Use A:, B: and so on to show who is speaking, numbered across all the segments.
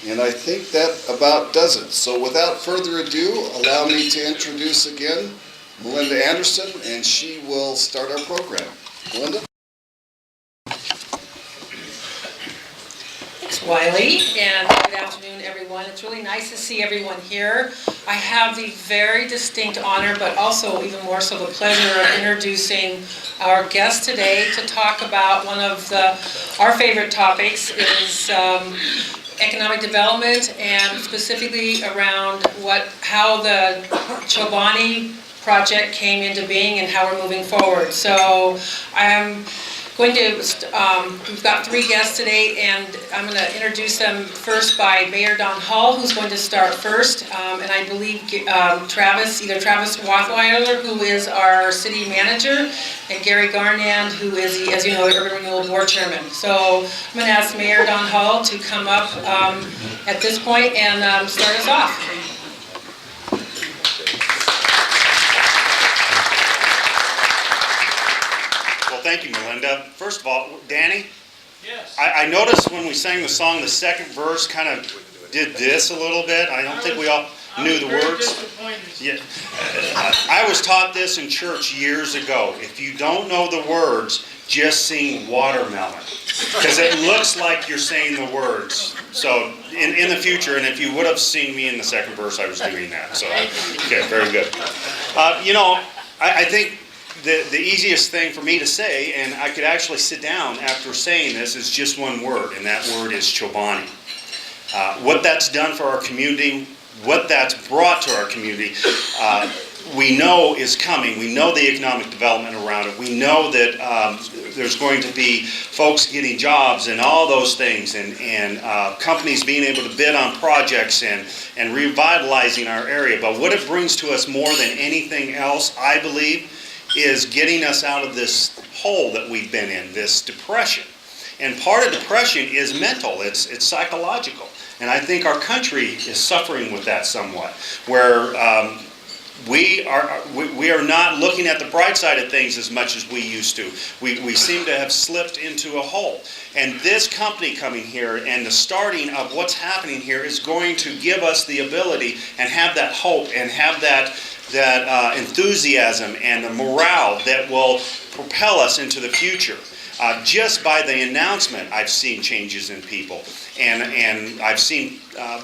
A: And I think that about does it. So without further ado, allow me to introduce again Melinda Anderson, and she will start our program. Melinda?
B: Thanks, Wiley, and good afternoon, everyone. It's really nice to see everyone here. I have the very distinct honor, but also even more so the pleasure of introducing our guest today to talk about one of our favorite topics is economic development, and specifically around how the Chobani project came into being and how we're moving forward. So I'm going to, we've got three guests today, and I'm going to introduce them first by Mayor Don Hull, who's going to start first, and I believe Travis Rothweiller, who is our city manager, and Gary Garnand, who is, as you know, the Urban Renewal Board Chairman. So I'm going to ask Mayor Don Hull to come up at this point and start us off.
C: Thank you, Melinda. First of all, Danny?
D: Yes.
C: I noticed when we sang the song, the second verse kind of did this a little bit. I don't think we all knew the words. Yeah. I was taught this in church years ago. If you don't know the words, just sing watermelon. Because it looks like you're saying the words. So in the future, and if you would have seen me in the second verse, I was doing that. So, okay, very good. I think the easiest thing for me to say, and I could actually sit down after saying this, is just one word, and that word is Chobani. What that's done for our community, what that's brought to our community, we know is coming. We know the economic development around it. We know that there's going to be folks getting jobs and all those things, and companies being able to bid on projects and revitalizing our area. But what it brings to us more than anything else, I believe, is getting us out of this hole that we've been in, this depression. And part of depression is mental, it's psychological. And I think our country is suffering with that somewhat, where we are not looking at the bright side of things as much as we used to. We seem to have slipped into a hole. And this company coming here and the starting of what's happening here is going to give us the ability and have that hope and have that enthusiasm and the morale that will propel us into the future. Just by the announcement, I've seen changes in people, and I've seen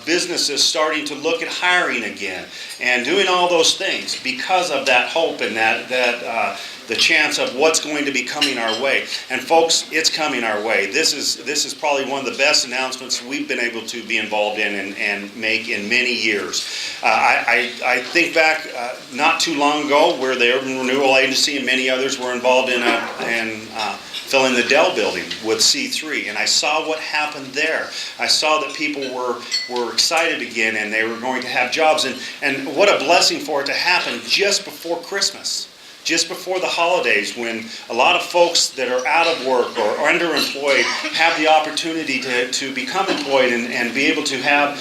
C: businesses starting to look at hiring again and doing all those things because of that hope and that the chance of what's going to be coming our way. And folks, it's coming our way. This is probably one of the best announcements we've been able to be involved in and make in many years. I think back not too long ago where the Urban Renewal Agency and many others were involved in filling the Dell building with C3, and I saw what happened there. I saw that people were excited again, and they were going to have jobs, and what a blessing for it to happen just before Christmas. Just before the holidays, when a lot of folks that are out of work or underemployed have the opportunity to become employed and be able to have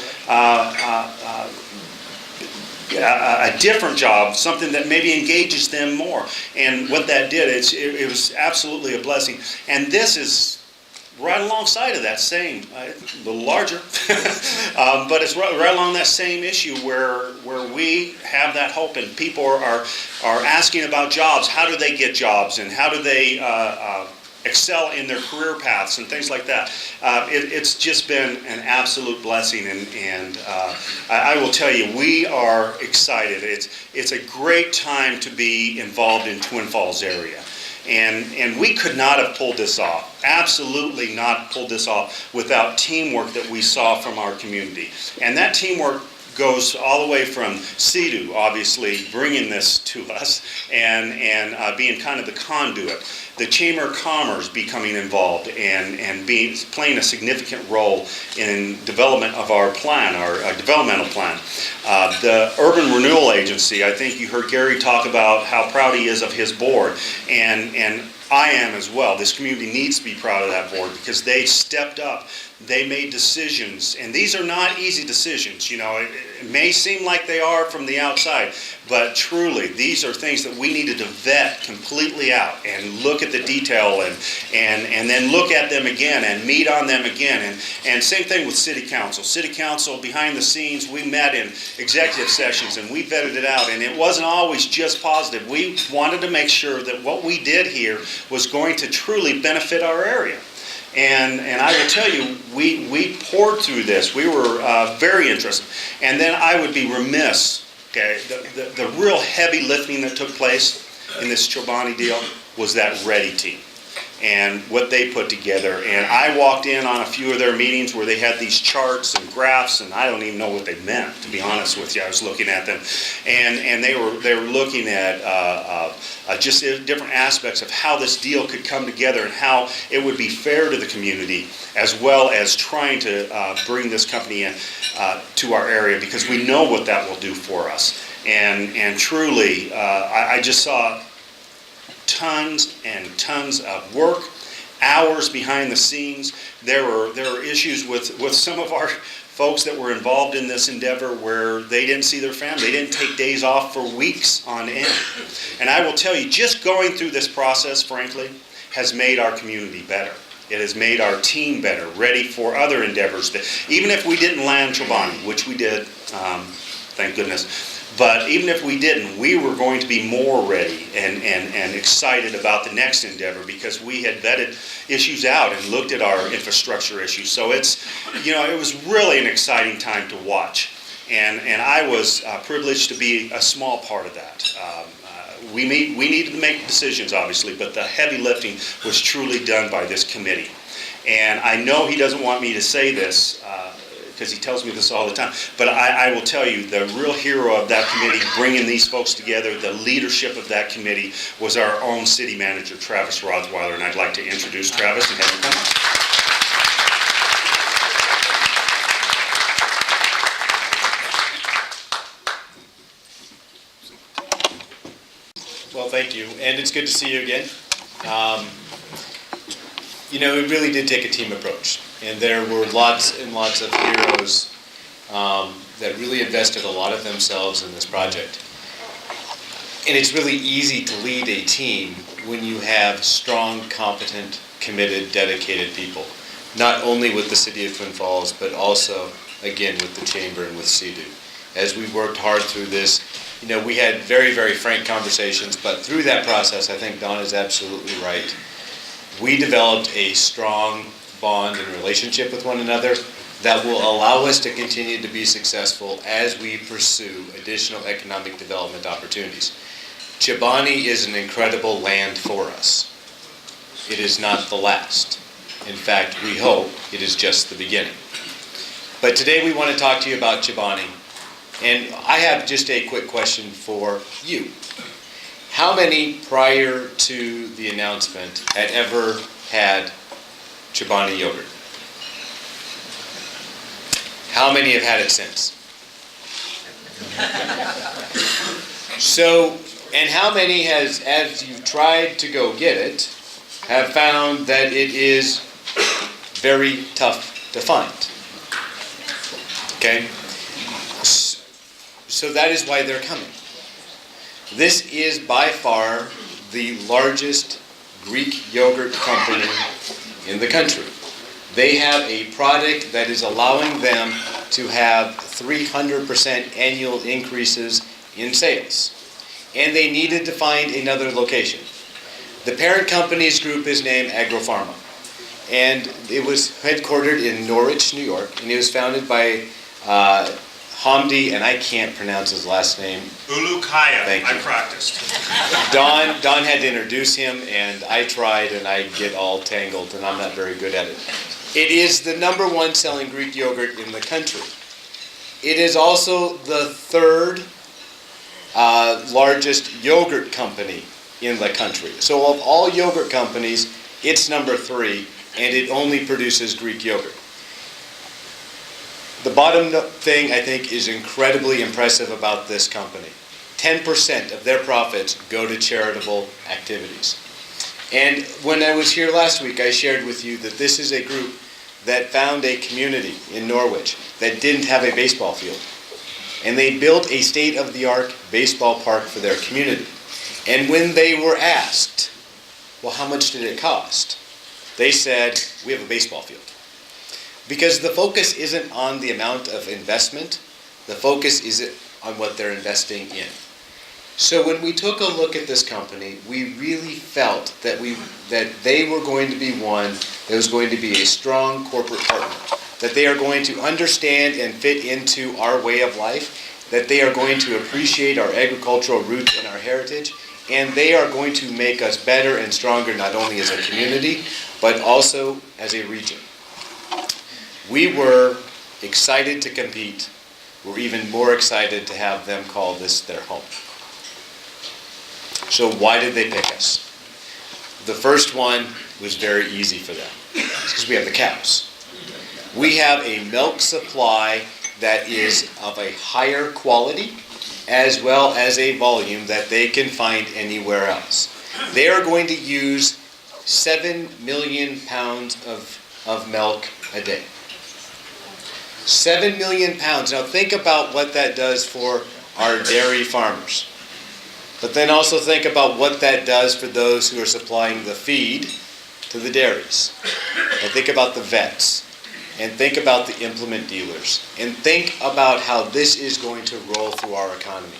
C: a different job, something that maybe engages them more. And what that did, it was absolutely a blessing. And this is right alongside of that same, a little larger, but it's right along that same issue where we have that hope, and people are asking about jobs. How do they get jobs, and how do they excel in their career paths and things like that? It's just been an absolute blessing, and I will tell you, we are excited. It's a great time to be involved in Twin Falls area. And we could not have pulled this off, absolutely not pulled this off without teamwork that we saw from our community. And that teamwork goes all the way from CEDU, obviously, bringing this to us and being kind of the conduit. The Chamber of Commerce becoming involved and playing a significant role in development of our plan, our developmental plan. The Urban Renewal Agency, I think you heard Gary talk about how proud he is of his board, and I am as well. This community needs to be proud of that board because they stepped up. they made decisions, and these are not easy decisions. It may seem like they are from the outside, but truly, these are things that we needed to vet completely out and look at the detail and then look at them again and meet on them again. And same thing with City Council. City Council, behind the scenes, we met in executive sessions and we vetted it out, and it wasn't always just positive. We wanted to make sure that what we did here was going to truly benefit our area. And I will tell you, we poured through this. We were very interested. And then I would be remiss, okay, the real heavy lifting that took place in this Chobani deal was that Ready team and what they put together. And I walked in on a few of their meetings where they had these charts and graphs, and I don't even know what they meant, to be honest with you. I was looking at them, and they were looking at just different aspects of how this deal could come together and how it would be fair to the community, as well as trying to bring this company in to our area, because we know what that will do for us. And truly, I just saw tons and tons of work, hours behind the scenes. There were issues with some of our folks that were involved in this endeavor where they didn't see their family. They didn't take days off for weeks on end. And I will tell you, just going through this process, frankly, has made our community better. It has made our team better, ready for other endeavors. That even if we didn't land Chobani, which we did, thank goodness, but even if we didn't, we were going to be more ready and excited about the next endeavor, because we had vetted issues out and looked at our infrastructure issues. So it was really an exciting time to watch. And I was privileged to be a small part of that. We needed to make decisions, obviously, but the heavy lifting was truly done by this committee. And I know he doesn't want me to say this, because he tells me this all the time, but I will tell you, the real hero of that committee, bringing these folks together, the leadership of that committee, was our own city manager, Travis Rothweiller, and I'd like to introduce Travis and have him come.
D: Well, thank you, and it's good to see you again. It really did take a team approach, and there were lots and lots of heroes that really invested a lot of themselves in this project. And it's really easy to lead a team when you have strong, competent, committed, dedicated people, not only with the City of Twin Falls, but also, again, with the Chamber and with CEDU. As we worked hard through this, we had very, very frank conversations, but through that process, I think Don is absolutely right. We developed a strong bond and relationship with one another that will allow us to continue to be successful as we pursue additional economic development opportunities. Chobani is an incredible land for us. It is not the last. In fact, we hope it is just the beginning. But today we want to talk to you about Chobani. And I have just a quick question for you. How many prior to the announcement had ever had Chobani yogurt? How many have had it since? So, and how many has, as you've tried to go get it, have found that it is very tough to find? Okay? So that is why they're coming. This is by far the largest Greek yogurt company in the country. They have a product that is allowing them to have 300% annual increases in sales. And they needed to find another location. The parent company's group is named AgroPharma. And it was headquartered in Norwich, New York, and it was founded by Hamdi, and I can't pronounce his last name.
C: Ulukaya.
D: Thank you.
C: I practiced.
D: Don had to introduce him, and I tried, and I get all tangled, and I'm not very good at it. It is the #1 selling Greek yogurt in the country. It is also the third largest yogurt company in the country. So of all yogurt companies, it's #3, and it only produces Greek yogurt. The bottom thing I think is incredibly impressive about this company. 10% of their profits go to charitable activities. And when I was here last week, I shared with you that this is a group that found a community in Norwich that didn't have a baseball field. And they built a state-of-the-art baseball park for their community. And when they were asked, well, how much did it cost? They said, we have a baseball field. Because the focus isn't on the amount of investment, the focus is on what they're investing in. So when we took a look at this company, we really felt that they were going to be one that was going to be a strong corporate partner, that they are going to understand and fit into our way of life, that they are going to appreciate our agricultural roots and our heritage, and they are going to make us better and stronger not only as a community, but also as a region. We were excited to compete. We're even more excited to have them call this their home. So why did they pick us? The first one was very easy for them. It's because we have the cows. We have a milk supply that is of a higher quality as well as a volume that they can find anywhere else. They are going to use 7 million pounds of milk a day. 7 million pounds. Now think about what that does for our dairy farmers. But then also think about what that does for those who are supplying the feed to the dairies. And think about the vets. And think about the implement dealers. And think about how this is going to roll through our economy.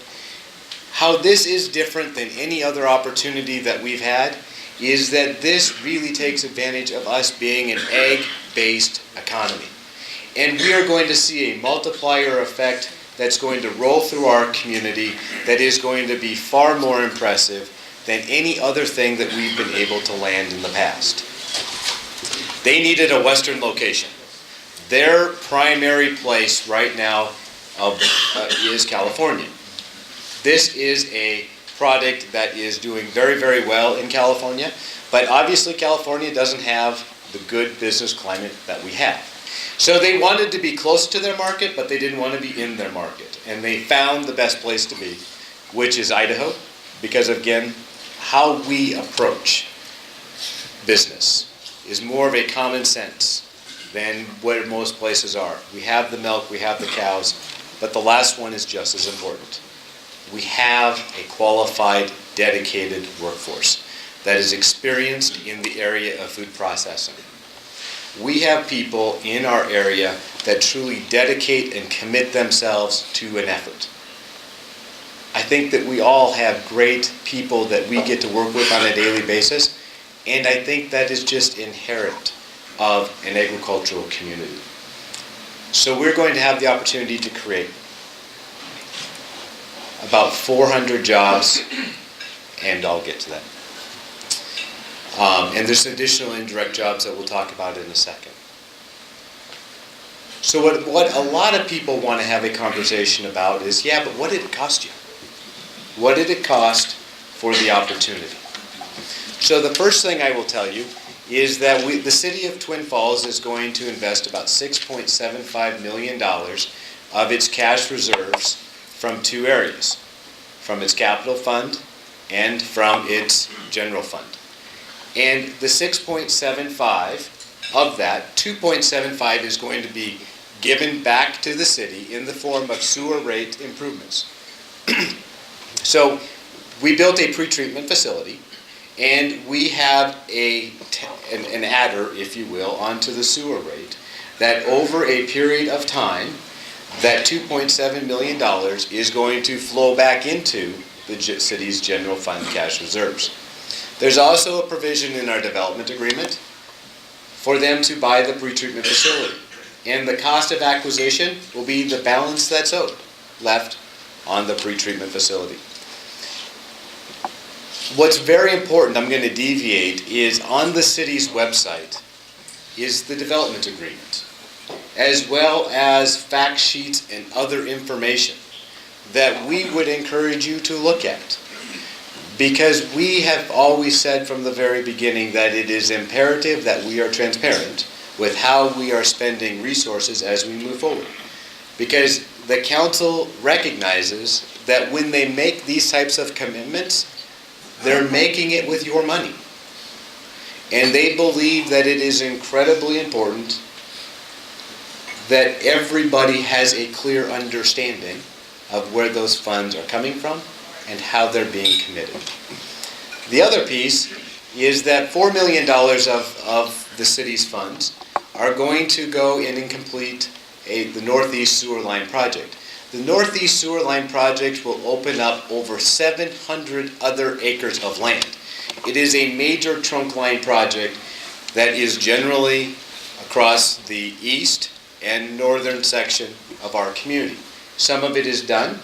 D: How this is different than any other opportunity that we've had is that this really takes advantage of us being an ag-based economy. And we are going to see a multiplier effect that's going to roll through our community that is going to be far more impressive than any other thing that we've been able to land in the past. They needed a western location. Their primary place right now is California. This is a product that is doing very, very well in California, but obviously California doesn't have the good business climate that we have. So they wanted to be close to their market, but they didn't want to be in their market. And they found the best place to be, which is Idaho, because again, how we approach business is more of a common sense than where most places are. We have the milk, we have the cows, but the last one is just as important. We have a qualified, dedicated workforce that is experienced in the area of food processing. We have people in our area that truly dedicate and commit themselves to an effort. I think that we all have great people that we get to work with on a daily basis, and I think that is just inherent of an agricultural community. So we're going to have the opportunity to create about 400 jobs, and I'll get to that. And there's additional indirect jobs that we'll talk about in a second. So what a lot of people want to have a conversation about is, yeah, but what did it cost you? What did it cost for the opportunity? So the first thing I will tell you is that the city of Twin Falls is going to invest about $6.75 million of its cash reserves from two areas, from its capital fund and from its general fund. And the 6.75 of that, 2.75 is going to be given back to the city in the form of sewer rate improvements. So we built a pretreatment facility, and we have an adder, if you will, onto the sewer rate that over a period of time, that $2.7 million is going to flow back into the city's general fund cash reserves. There's also a provision in our development agreement for them to buy the pretreatment facility. And the cost of acquisition will be the balance that's owed, left on the pretreatment facility. What's very important, I'm going to deviate, is on the city's website is the development agreement, as well as fact sheets and other information that we would encourage you to look at. Because we have always said from the very beginning that it is imperative that we are transparent with how we are spending resources as we move forward. Because the council recognizes that when they make these types of commitments, they're making it with your money. And they believe that it is incredibly important that everybody has a clear understanding of where those funds are coming from and how they're being committed. The other piece is that $4 million of the city's funds are going to go in and complete the Northeast Sewer Line project. The Northeast Sewer Line project will open up over 700 other acres of land. It is a major trunk line project that is generally across the east and northern section of our community. Some of it is done.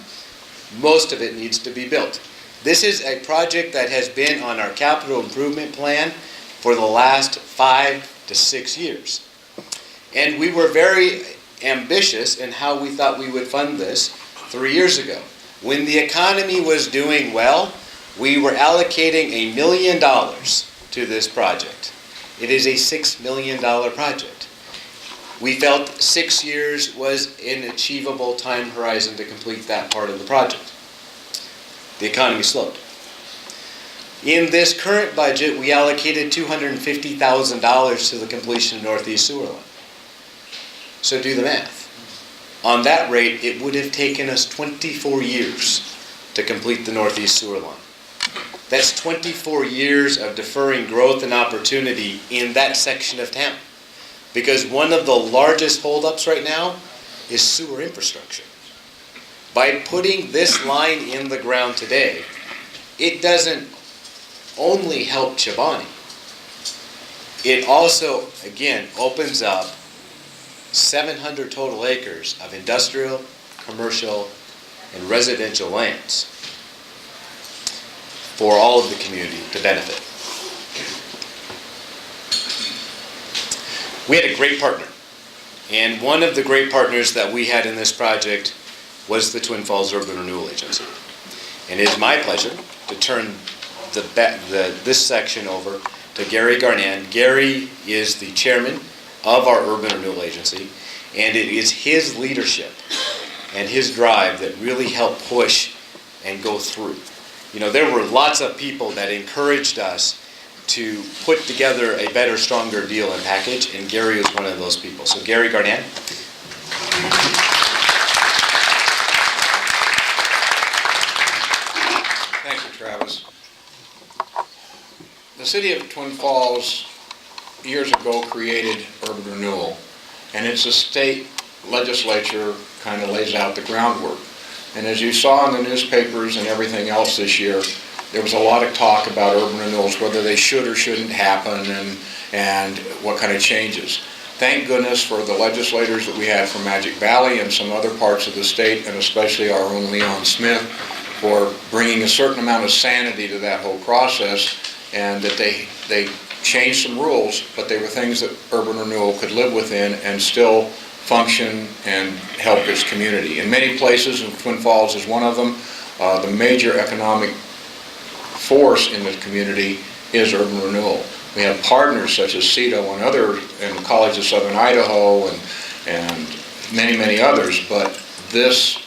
D: Most of it needs to be built. This is a project that has been on our capital improvement plan for the last 5 to 6 years. And we were very ambitious in how we thought we would fund this 3 years ago. When the economy was doing well, we were allocating $1 million to this project. It is a $6 million project. We felt 6 years was an achievable time horizon to complete that part of the project. The economy slowed. In this current budget, we allocated $250,000 to the completion of Northeast Sewer Line. So do the math. On that rate, it would have taken us 24 years to complete the Northeast Sewer Line. That's 24 years of deferring growth and opportunity in that section of town. Because one of the largest holdups right now is sewer infrastructure. By putting this line in the ground today, it doesn't only help Chobani. It also, again, opens up 700 total acres of industrial, commercial, and residential lands for all of the community to benefit. We had a great partner, and one of the great partners that we had in this project was the Twin Falls Urban Renewal Agency. And it is my pleasure to turn this section over to Gary Garnand. Gary is the chairman of our Urban Renewal Agency, and it is his leadership and his drive that really helped push and go through. You know, there were lots of people that encouraged us to put together a better, stronger deal and package, and Gary was one of those people. So Gary Garnand.
E: Thank you, Travis. The city of Twin Falls years ago created Urban Renewal, and it's a state legislature kind of lays out the groundwork. And as you saw in the newspapers and everything else this year, there was a lot of talk about urban renewals, whether they should or shouldn't happen, and what kind of changes. Thank goodness for the legislators that we had from Magic Valley and some other parts of the state, and especially our own Leon Smith, for bringing a certain amount of sanity to that whole process, and that they changed some rules, but they were things that urban renewal could live within and still function and help its community. In many places, and Twin Falls is one of them, the major economic force in the community is urban renewal. We have partners such as CETO and other, and the College of Southern Idaho and many others, but this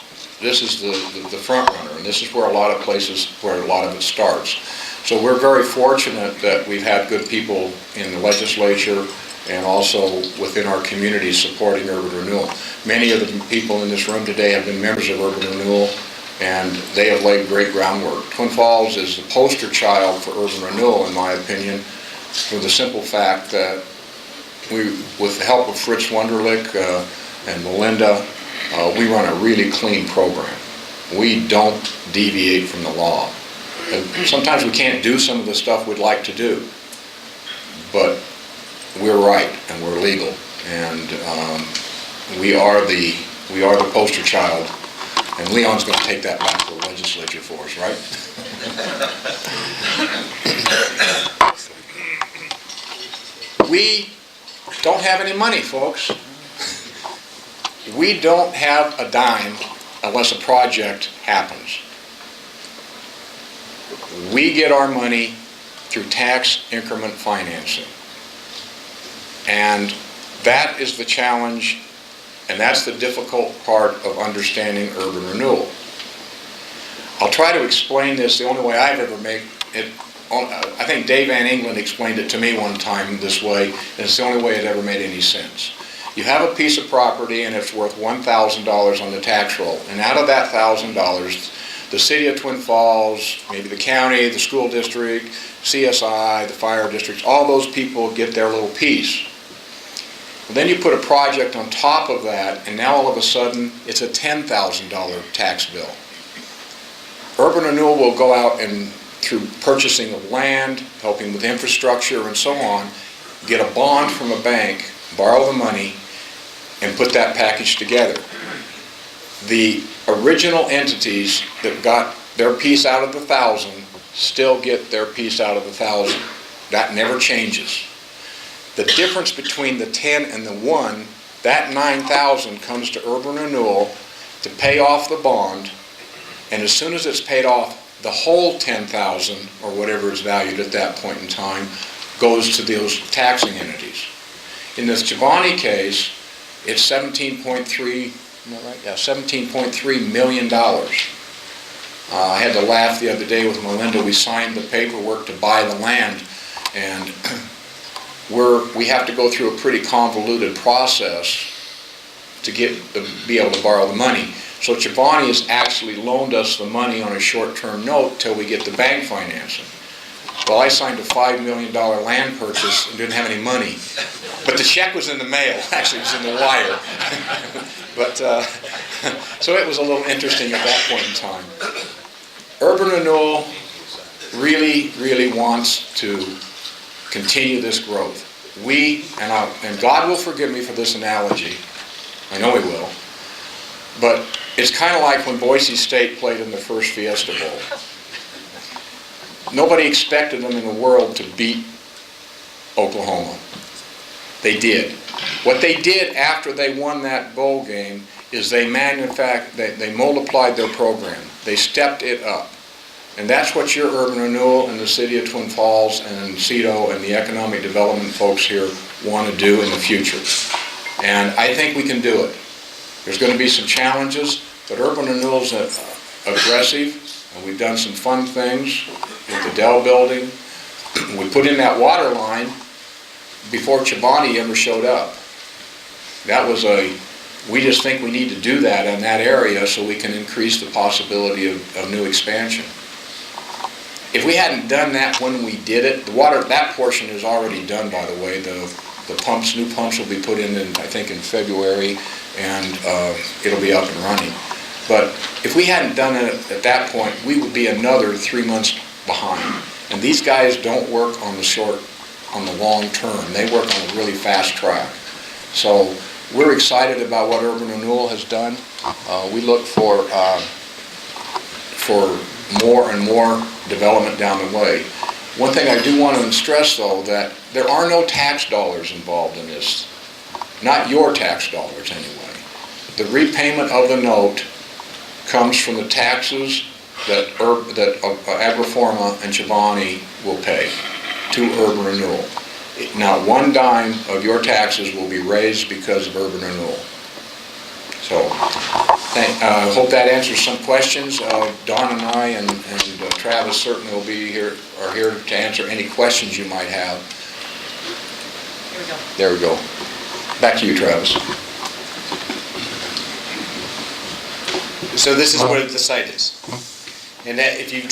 E: is the front runner, and this is where a lot of it starts. So we're very fortunate that we've had good people in the legislature and also within our community supporting urban renewal. Many of the people in this room today have been members of urban renewal, and they have laid great groundwork. Twin Falls is the poster child for urban renewal, in my opinion, for the simple fact that we, with the help of Fritz Wunderlich and Melinda, we run a really clean program. We don't deviate from the law. And sometimes we can't do some of the stuff we'd like to do, but we're right and we're legal, and we are the poster child. And Leon's going to take that back to the legislature for us, right? We don't have any money, folks. We don't have a dime unless a project happens. We get our money through tax increment financing. And that is the challenge. And that's the difficult part of understanding urban renewal. I'll try to explain this the only way I've ever made it. I think Dave Van England explained it to me one time this way, and it's the only way it ever made any sense. You have a piece of property and it's worth $1,000 on the tax roll, and out of that $1,000, the city of Twin Falls, maybe the county, the school district, CSI, the fire districts, all those people get their little piece. And then you put a project on top of that, and now all of a sudden, it's a $10,000 tax bill. Urban Renewal will go out and, through purchasing of land, helping with infrastructure and so on, get a bond from a bank, borrow the money, and put that package together. The original entities that got their piece out of the 1,000 still get their piece out of the 1,000. That never changes. The difference between the 10 and the 1, that 9,000 comes to Urban Renewal to pay off the bond, and as soon as it's paid off, the whole 10,000, or whatever is valued at that point in time, goes to those taxing entities. In this Chobani case, it's $17.3 million. I had to laugh the other day with Melinda. We signed the paperwork to buy the land, and we have to go through a pretty convoluted process to be able to borrow the money. So Chobani has actually loaned us the money on a short-term note till we get the bank financing. Well, I signed a $5 million land purchase and didn't have any money. But the check was in the mail. Actually, it was in the wire. But so it was a little interesting at that point in time. Urban Renewal really, really wants to continue this growth. And God will forgive me for this analogy. I know He will. But it's kind of like when Boise State played in the first Fiesta Bowl. Nobody expected them in the world to beat Oklahoma. They did. What they did after they won that bowl game is they multiplied their program. They stepped it up. And that's what your Urban Renewal and the City of Twin Falls and CEDO and the economic development folks here want to do in the future. And I think we can do it. There's going to be some challenges, but Urban Renewal's aggressive, and we've done some fun things with the Dell building. We put in that water line before Chobani ever showed up. We just think we need to do that in that area so we can increase the possibility of new expansion. If we hadn't done that when we did it, that portion is already done, by the way. The new pumps will be put in I think in February, and it'll be up and running. But if we hadn't done it at that point, we would be another 3 months behind. And these guys don't work on the long term. They work on a really fast track. So we're excited about what Urban Renewal has done. We look for more and more development down the way. One thing I do want to stress, though, that there are no tax dollars involved in this. Not your tax dollars, anyway. The repayment of the note comes from the taxes that Agriforma and Chobani will pay to Urban Renewal. Not one dime of your taxes will be raised because of Urban Renewal. So, I hope that answers some questions. Don and I and Travis certainly are here to answer any questions you might have. There we go. Back to you, Travis.
D: So this is where the site is. And that if you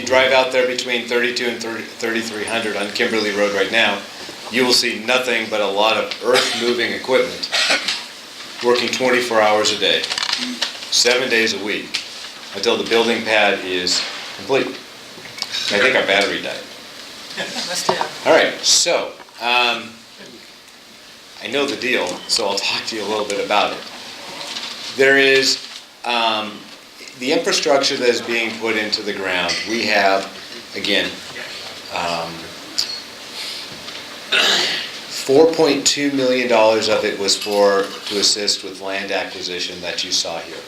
D: drive out there between 32 and 3300 on Kimberly Road right now, you will see nothing but a lot of earth-moving equipment working 24 hours a day, 7 days a week, until the building pad is complete. I think our battery died. All right, so I know the deal, so I'll talk to you a little bit about it. There is the infrastructure that is being put into the ground. We have, again, $4.2 million of it was to assist with land acquisition that you saw here.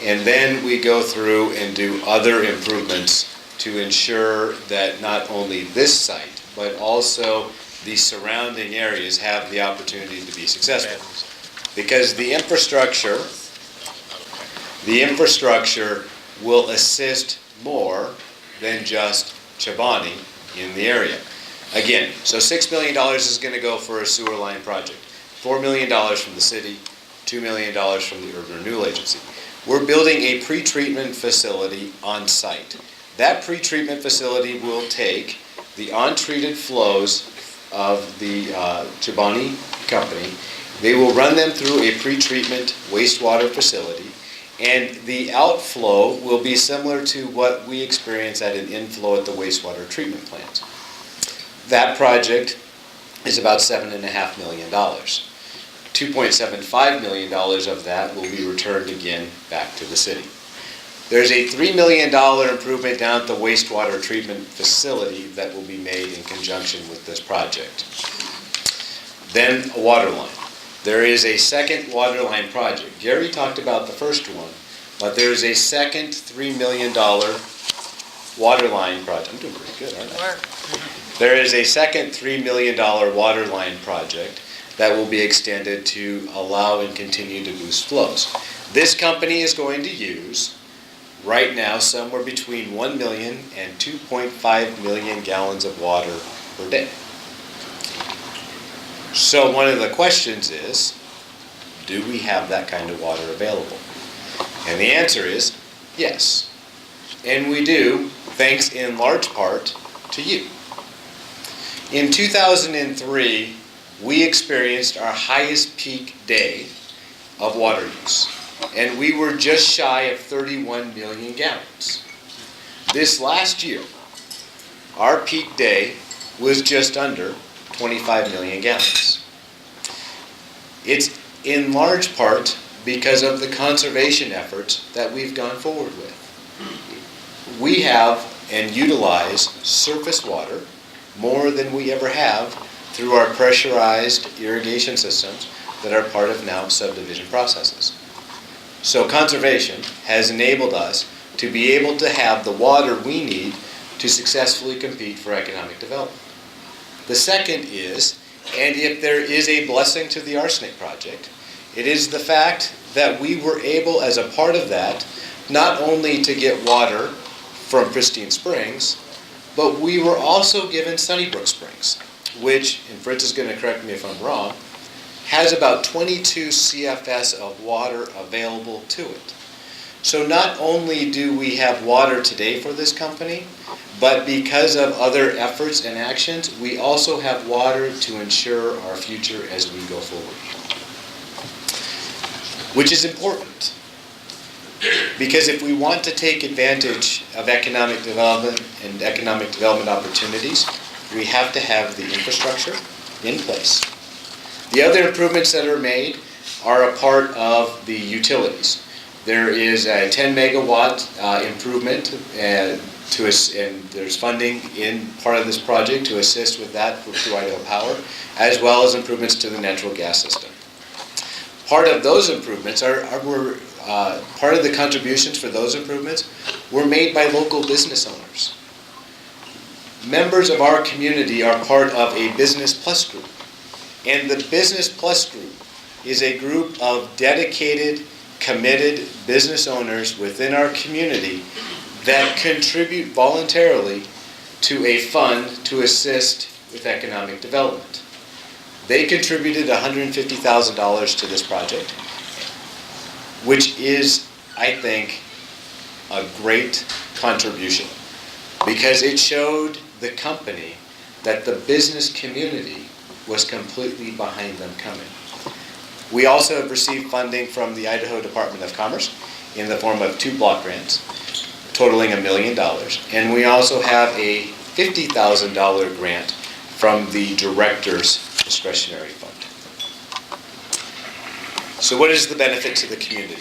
D: And then we go through and do other improvements to ensure that not only this site, but also the surrounding areas have the opportunity to be successful. Because the infrastructure will assist more than just Chobani in the area. Again, so $6 million is going to go for a sewer line project. $4 million from the city, $2 million from the Urban Renewal Agency. We're building a pretreatment facility on site. That pretreatment facility will take the untreated flows of the Chobani company. They will run them through a pretreatment wastewater facility, and the outflow will be similar to what we experience at an inflow at the wastewater treatment plant. That project is about $7.5 million. $2.75 million of that will be returned again back to the city. There's a $3 million improvement down at the wastewater treatment facility that will be made in conjunction with this project. Then a water line. There is a second water line project. Gary talked about the first one, but there is a second $3 million water line project. I'm doing pretty good, aren't I? There is a second $3 million water line project that will be extended to allow and continue to boost flows. This company is going to use, right now, somewhere between 1 million and 2.5 million gallons of water per day. So one of the questions is, do we have that kind of water available? And the answer is yes. And we do, thanks in large part to you. In 2003, we experienced our highest peak day of water use, and we were just shy of 31 million gallons. This last year, our peak day was just under 25 million gallons. It's in large part because of the conservation efforts that we've gone forward with. We have and utilize surface water more than we ever have through our pressurized irrigation systems that are part of now subdivision processes. So conservation has enabled us to be able to have the water we need to successfully compete for economic development. The second is, and if there is a blessing to the arsenic project, it is the fact that we were able, as a part of that, not only to get water from Pristine Springs, but we were also given Sunnybrook Springs, which, and Fritz is going to correct me if I'm wrong, has about 22 CFS of water available to it. So not only do we have water today for this company, but because of other efforts and actions, we also have water to ensure our future as we go forward. Which is important, because if we want to take advantage of economic development and economic development opportunities, we have to have the infrastructure in place. The other improvements that are made are a part of the utilities. There is a 10 megawatt improvement and there's funding in part of this project to assist with that through Idaho Power, as well as improvements to the natural gas system. Part of those improvements part of the contributions for those improvements were made by local business owners. Members of our community are part of a Business Plus group. And the Business Plus group is a group of dedicated, committed business owners within our community that contribute voluntarily to a fund to assist with economic development. They contributed $150,000 to this project, which is, I think, a great contribution because it showed the company that the business community was completely behind them coming. We also have received funding from the Idaho Department of Commerce in the form of 2 block grants, totaling $1 million. And we also have a $50,000 grant from the Director's Discretionary Fund. So what is the benefit to the community?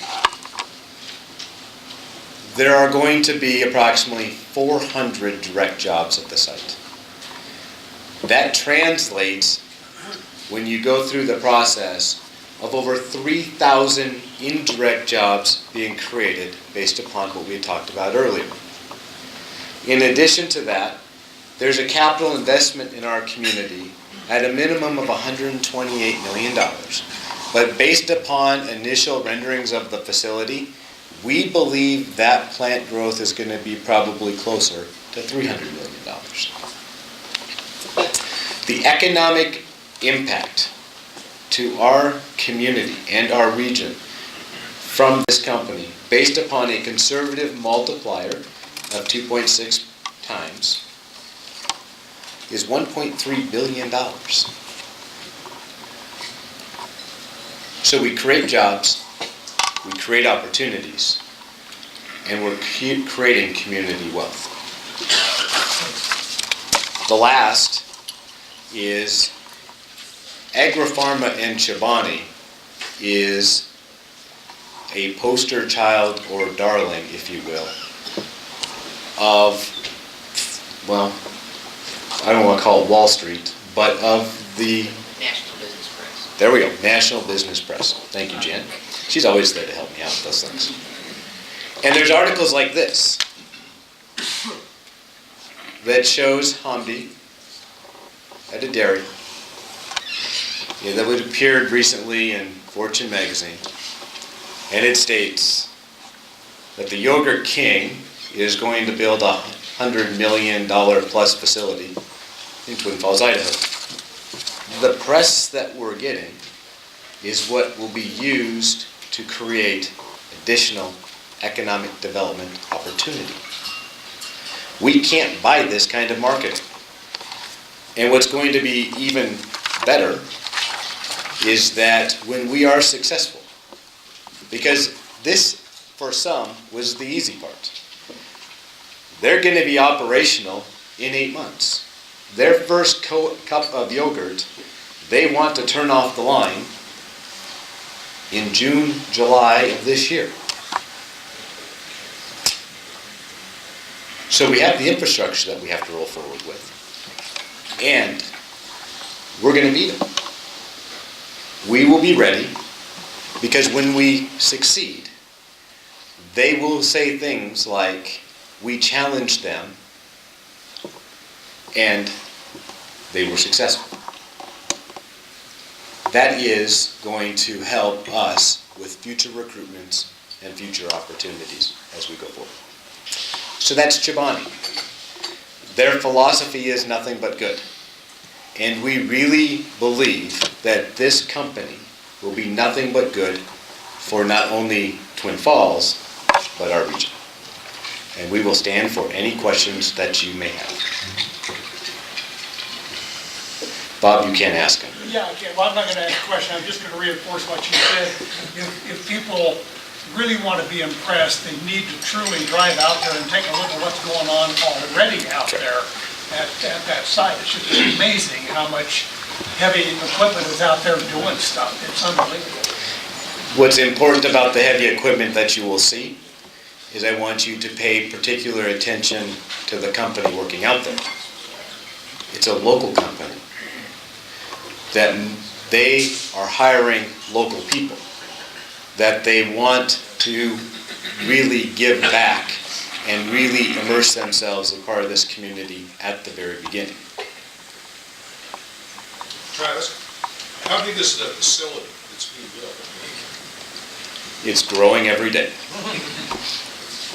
D: There are going to be approximately 400 direct jobs at the site. That translates, when you go through the process, of over 3,000 indirect jobs being created based upon what we had talked about earlier. In addition to that, there's a capital investment in our community at a minimum of $128 million. But based upon initial renderings of the facility, we believe that plant growth is going to be probably closer to $300 million. The economic impact to our community and our region from this company, based upon a conservative multiplier of 2.6 times, is $1.3 billion. So we create jobs, we create opportunities, and we're creating community wealth. The last is Agri-Pharma and Chobani is a poster child or darling, if you will, of, well, I don't want to call it Wall Street, but of the
F: National Business Press.
D: there we go, National Business Press. Thank you, Jan. She's always there to help me out with those things. And there's articles like this that shows Hamdi at a dairy that would appeared recently in Fortune magazine. And it states that the Yogurt King is going to build a $100 million plus facility in Twin Falls, Idaho. The press that we're getting is what will be used to create additional economic development opportunity. We can't buy this kind of marketing. And what's going to be even better is that when we are successful, because this, for some, was the easy part. They're going to be operational in 8 months. Their first cup of yogurt, they want to turn off the line in June, July of this year. So we have the infrastructure that we have to roll forward with. And we're going to beat them. We will be ready, because when we succeed, they will say things like, we challenged them and they were successful. That is going to help us with future recruitments and future opportunities as we go forward. So that's Chobani. Their philosophy is nothing but good. And we really believe that this company will be nothing but good for not only Twin Falls, but our region. And we will stand for any questions that you may have. Bob, you can't ask him.
G: Yeah, okay, well, I'm not gonna ask a question, I'm just gonna reinforce what you said. If people really wanna be impressed, they need to truly drive out there and take a look at what's going on already out there at that site. It's just amazing how much heavy equipment is out there doing stuff. It's unbelievable.
D: What's important about the heavy equipment that you will see is I want you to pay particular attention to the company working out there. It's a local company. That they are hiring local people, that they want to really give back and really immerse themselves as part of this community at the very beginning.
H: Travis, how big is the facility that's being built?
D: It's growing every day.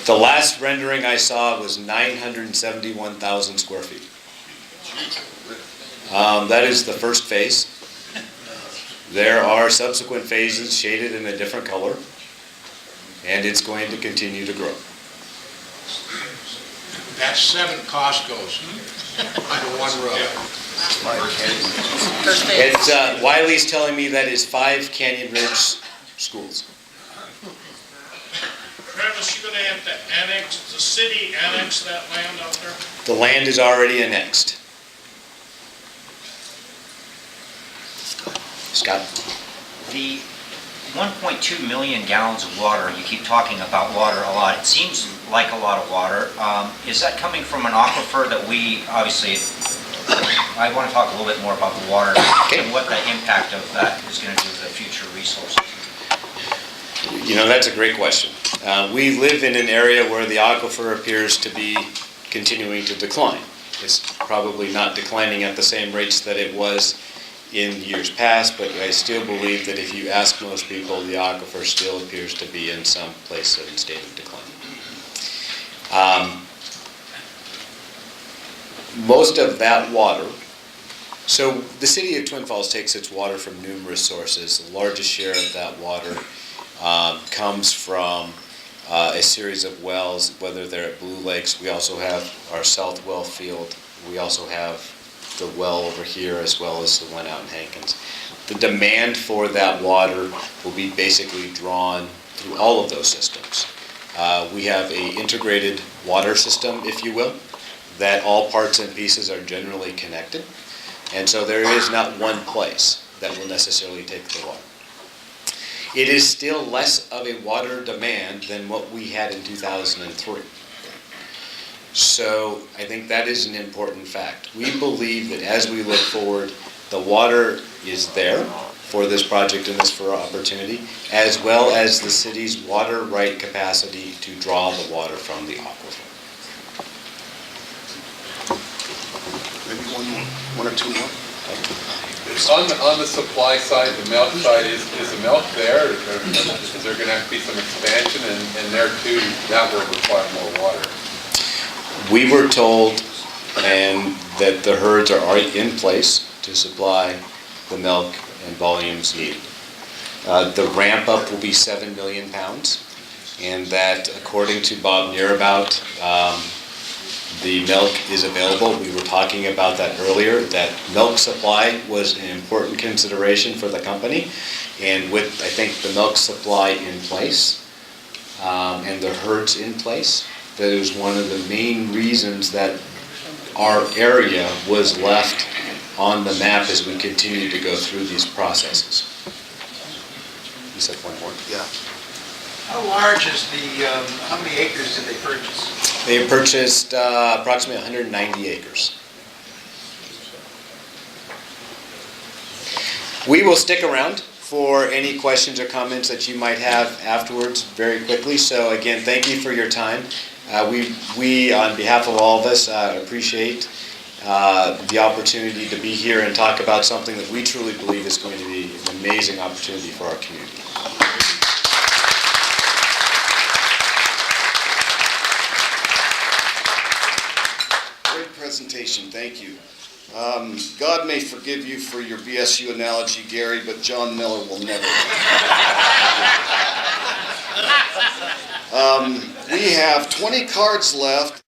D: The last rendering I saw was 971,000 square feet. That is the first phase. There are subsequent phases shaded in a different color, and it's going to continue to grow.
H: That's 7 Costco's under one roof.
D: It's, Wiley's telling me that is 5 Canyon Ridge schools.
I: Travis, you're gonna have to annex, the city annex that land out there?
D: The land is already annexed. Scott?
F: The 1.2 million gallons of water, you keep talking about water a lot. It seems like a lot of water. Is that coming from an aquifer that we, obviously, I want to talk a little bit more about the water and what the impact of that is going to do to the future resources.
D: You know, that's a great question. We live in an area where the aquifer appears to be continuing to decline. It's probably not declining at the same rates that it was in years past, but I still believe that if you ask most people, the aquifer still appears to be in some place in state of decline. Most of that water So the city of Twin Falls takes its water from numerous sources. The largest share of that water comes from a series of wells, whether they're at Blue Lakes. We also have our South Well field. We also have the well over here as well as the one out in Hankins. The demand for that water will be basically drawn through all of those systems. We have an integrated water system, if you will, that all parts and pieces are generally connected. And so there is not one place that will necessarily take the water. It is still less of a water demand than what we had in 2003. So I think that is an important fact. We believe that as we look forward, the water is there for this project and this for opportunity, as well as the city's water right capacity to draw the water from the aquifer.
A: Maybe one or two more?
J: On the supply side, the milk side, is the milk there? Is there going to have to be some expansion? And there too, that will require more water.
D: We were told that the herds are already in place to supply the milk and volumes needed. The ramp up will be 7 million pounds, and that according to Bob Nearabout, the milk is available. We were talking about that earlier, that milk supply was an important consideration for the company. And with, I think, the milk supply in place and the herds in place, that is one of the main reasons that our area was left on the map as we continue to go through these processes. You said one more?
A: Yeah.
K: How large is how many acres did they purchase?
D: They purchased approximately 190 acres. We will stick around for any questions or comments that you might have afterwards very quickly. So again, thank you for your time. We on behalf of all of us, appreciate the opportunity to be here and talk about something that we truly believe is going to be an amazing opportunity for our community.
A: Great presentation, thank you. God may forgive you for your BSU analogy, Gary, but John Miller will never. We have 20 cards left.